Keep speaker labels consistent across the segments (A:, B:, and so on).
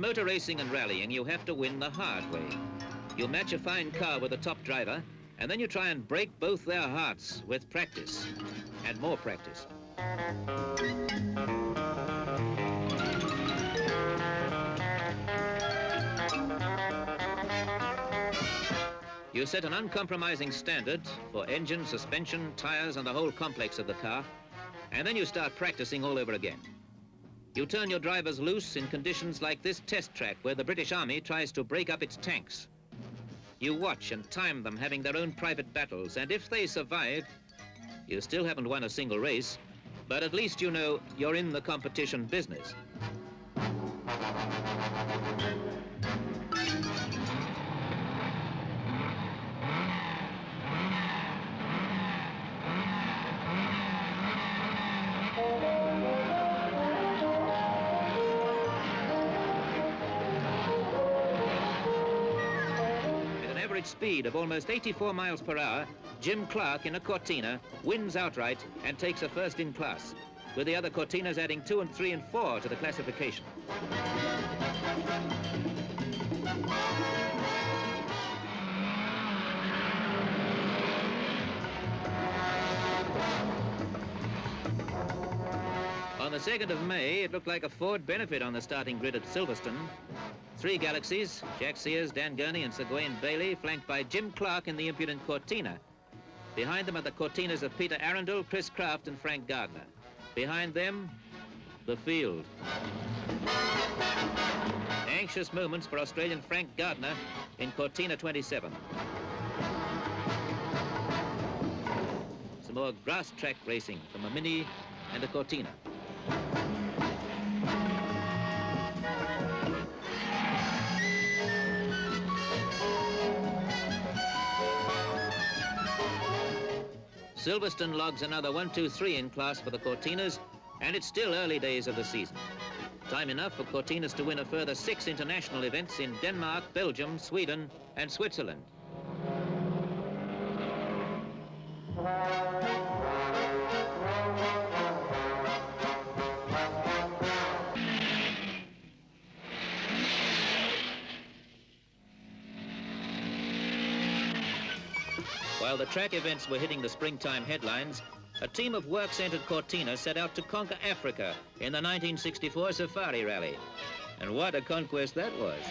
A: motor racing and rallying, you have to win the hard way. You match a fine car with a top driver, and then you try and break both their hearts with practice and more practice. You set an uncompromising standard for engine, suspension, tires, and the whole complex of the car, and then you start practicing all over again. You turn your drivers loose in conditions like this test track where the British Army tries to break up its tanks. You watch and time them having their own private battles, and if they survive, you still haven't won a single race, but at least you know you're in the competition business. Speed of almost 84 miles per hour, Jim Clark in a Cortina wins outright and takes a first in class, with the other Cortinas adding 2 and 3 and 4 to the classification. On the 2nd of May, it looked like a Ford benefit on the starting grid at Silverstone. 3 Galaxies, Jack Sears, Dan Gurney and Sir Gawain Bailey, flanked by Jim Clark in the impudent Cortina. Behind them are the Cortinas of Peter Arundel, Chris Kraft and Frank Gardner. Behind them, the field. Anxious moments for Australian Frank Gardner in Cortina 27. Some more grass track racing from a Mini and a Cortina. Silverstone logs another 1, 2, 3 in class for the Cortinas, and it's still early days of the season. Time enough for Cortinas to win a further 6 international events in Denmark, Belgium, Sweden, and Switzerland. While the track events were hitting the springtime headlines, a team of work-centered Cortina set out to conquer Africa in the 1964 Safari Rally. And what a conquest that was.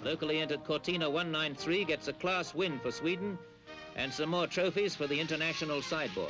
A: Locally entered Cortina 193 gets a class win for Sweden and some more trophies for the international sideboard.